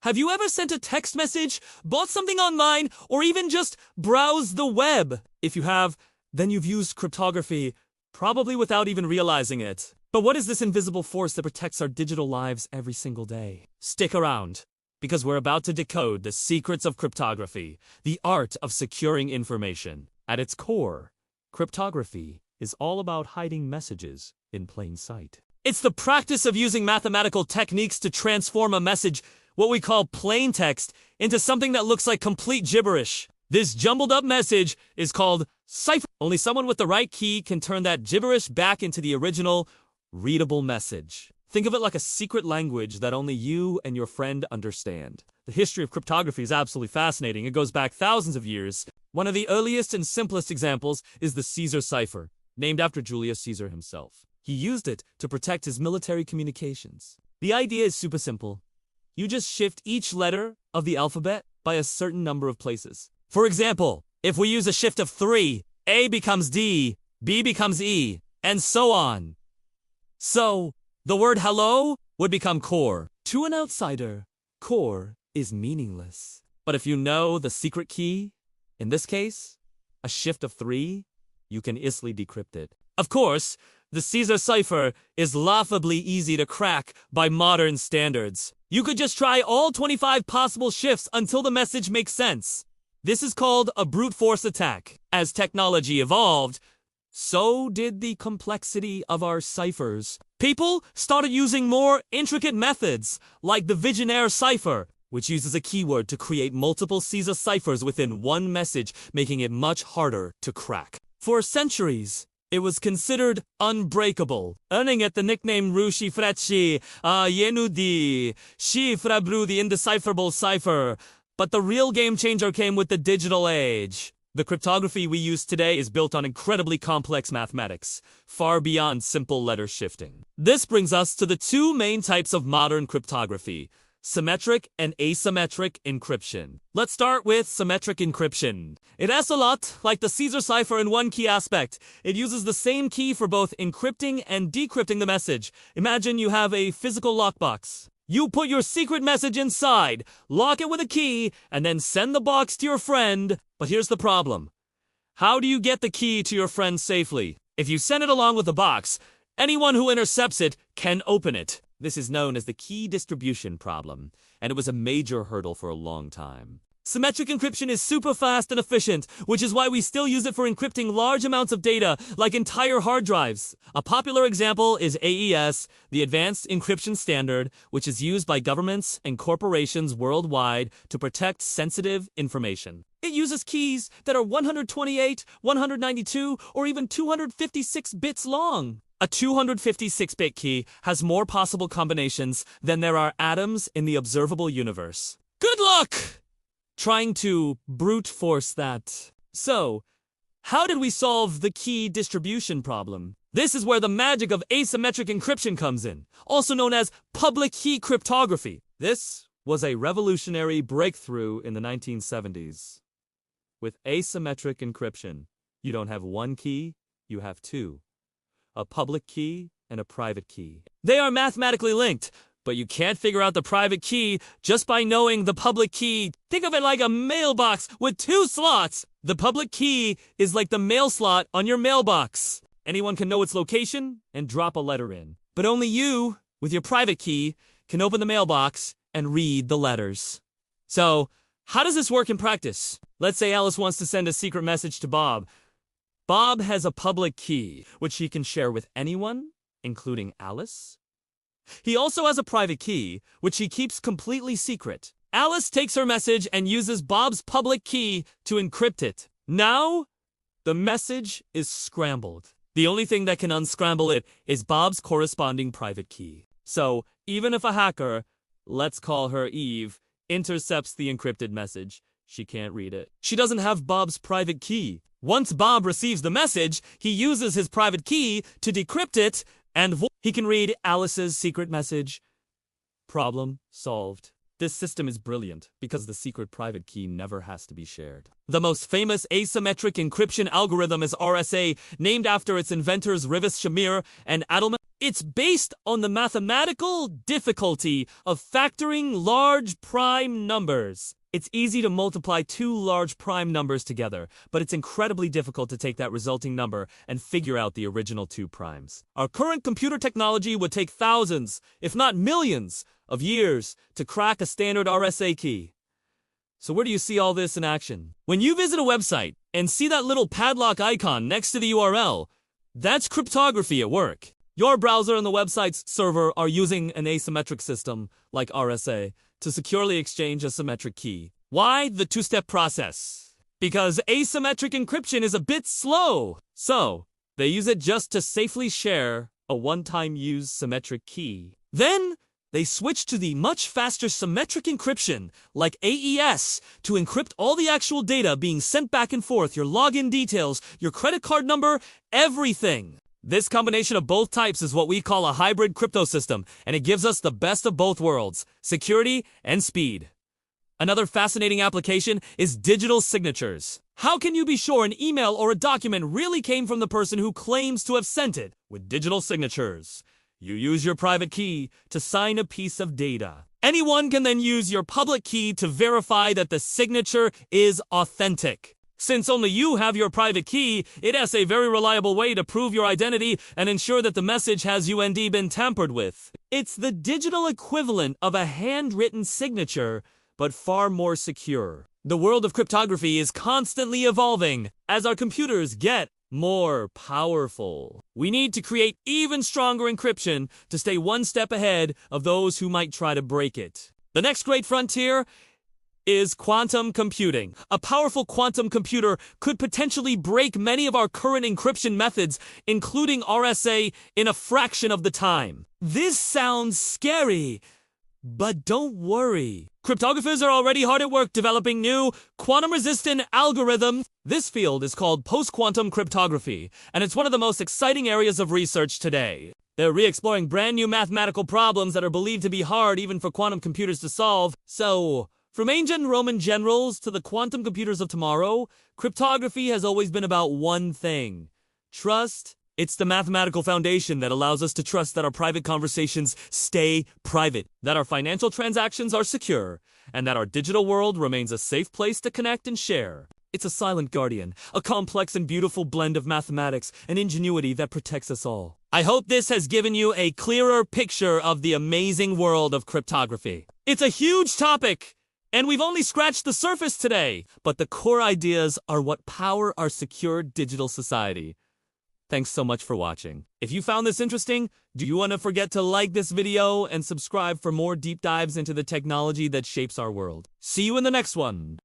Have you ever sent a text message, bought something online, or even just browsed the web? If you have, then you've used cryptography, probably without even realizing it. But what is this invisible force that protects our digital lives every single day? Stick around, because we're about to decode the secrets of cryptography, the art of securing information. At its core, cryptography is all about hiding messages in plain sight. It's the practice of using mathematical techniques to transform a message, what we call plain text, into something that looks like complete gibberish. This jumbled up message is called cipher. Only someone with the right key can turn that gibberish back into the original, readable message. Think of it like a secret language that only you and your friend understand. The history of cryptography is absolutely fascinating. It goes back thousands of years. One of the earliest and simplest examples is the Caesar cipher, named after Julius Caesar himself. He used it to protect his military communications. The idea is super simple. You just shift each letter of the alphabet by a certain number of places. For example, if we use a shift of 3, A becomes D, B becomes E, and so on. So, the word hello would become core. To an outsider, core is meaningless. But if you know the secret key, in this case, a shift of 3, you can easily decrypt it. Of course, the Caesar cipher is laughably easy to crack by modern standards. You could just try all 25 possible shifts until the message makes sense. This is called a brute force attack. As technology evolved, so did the complexity of our ciphers. People started using more intricate methods, like the Vigenère cipher, which uses a keyword to create multiple Caesar ciphers within one message, making it much harder to crack. For centuries, it was considered unbreakable, earning it the nickname Ru Shifrechi, Yenudi, Shifrabru, the indecipherable cipher. But the real game changer came with the digital age. The cryptography we use today is built on incredibly complex mathematics, far beyond simple letter shifting. This brings us to the two main types of modern cryptography: symmetric and asymmetric encryption. Let's start with symmetric encryption. It acts a lot like the Caesar cipher in one key aspect. It uses the same key for both encrypting and decrypting the message. Imagine you have a physical lockbox. You put your secret message inside, lock it with a key, and then send the box to your friend. But here's the problem. How do you get the key to your friend safely? If you send it along with the box, anyone who intercepts it can open it. This is known as the key distribution problem, and it was a major hurdle for a long time. Symmetric encryption is super fast and efficient, which is why we still use it for encrypting large amounts of data, like entire hard drives. A popular example is AES, the Advanced Encryption Standard, which is used by governments and corporations worldwide to protect sensitive information. It uses keys that are 128, 192, or even 256 bits long. A 256-bit key has more possible combinations than there are atoms in the observable universe. Good luck trying to brute force that. So, how did we solve the key distribution problem? This is where the magic of asymmetric encryption comes in, also known as public key cryptography. This was a revolutionary breakthrough in the 1970s. With asymmetric encryption, you don't have one key, you have two. A public key and a private key. They are mathematically linked, but you can't figure out the private key just by knowing the public key. Think of it like a mailbox with two slots. The public key is like the mail slot on your mailbox. Anyone can know its location and drop a letter in. But only you, with your private key, can open the mailbox and read the letters. So, how does this work in practice? Let's say Alice wants to send a secret message to Bob. Bob has a public key, which he can share with anyone, including Alice. He also has a private key, which he keeps completely secret. Alice takes her message and uses Bob's public key to encrypt it. Now, the message is scrambled. The only thing that can unscramble it is Bob's corresponding private key. So, even if a hacker, let's call her Eve, intercepts the encrypted message, she can't read it. She doesn't have Bob's private key. Once Bob receives the message, he uses his private key to decrypt it, and he can read Alice's secret message. Problem solved. This system is brilliant because the secret private key never has to be shared. The most famous asymmetric encryption algorithm is RSA, named after its inventors Rivas Shamir and Adelman. It's based on the mathematical difficulty of factoring large prime numbers. It's easy to multiply two large prime numbers together, but it's incredibly difficult to take that resulting number and figure out the original two primes. Our current computer technology would take thousands, if not millions, of years to crack a standard RSA key. So where do you see all this in action? When you visit a website and see that little padlock icon next to the URL, that's cryptography at work. Your browser and the website's server are using an asymmetric system, like RSA, to securely exchange a symmetric key. Why the two-step process? Because asymmetric encryption is a bit slow. So, they use it just to safely share a one-time use symmetric key. Then, they switch to the much faster symmetric encryption, like AES, to encrypt all the actual data being sent back and forth, your login details, your credit card number, everything. This combination of both types is what we call a hybrid crypto system, and it gives us the best of both worlds, security and speed. Another fascinating application is digital signatures. How can you be sure an email or a document really came from the person who claims to have sent it? With digital signatures, you use your private key to sign a piece of data. Anyone can then use your public key to verify that the signature is authentic. Since only you have your private key, it has a very reliable way to prove your identity and ensure that the message has been tampered with. It's the digital equivalent of a handwritten signature, but far more secure. The world of cryptography is constantly evolving as our computers get more powerful. We need to create even stronger encryption to stay one step ahead of those who might try to break it. The next great frontier is quantum computing. A powerful quantum computer could potentially break many of our current encryption methods, including RSA, in a fraction of the time. This sounds scary, but don't worry. Cryptographers are already hard at work developing new quantum-resistant algorithms. This field is called post-quantum cryptography, and it's one of the most exciting areas of research today. They're re-exploring brand new mathematical problems that are believed to be hard even for quantum computers to solve. So, from ancient Roman generals to the quantum computers of tomorrow, cryptography has always been about one thing: trust. It's the mathematical foundation that allows us to trust that our private conversations stay private, that our financial transactions are secure, and that our digital world remains a safe place to connect and share. It's a silent guardian, a complex and beautiful blend of mathematics and ingenuity that protects us all. I hope this has given you a clearer picture of the amazing world of cryptography. It's a huge topic, and we've only scratched the surface today, but the core ideas are what power our secure digital society. Thanks so much for watching. If you found this interesting, do you want to forget to like this video and subscribe for more deep dives into the technology that shapes our world. See you in the next one.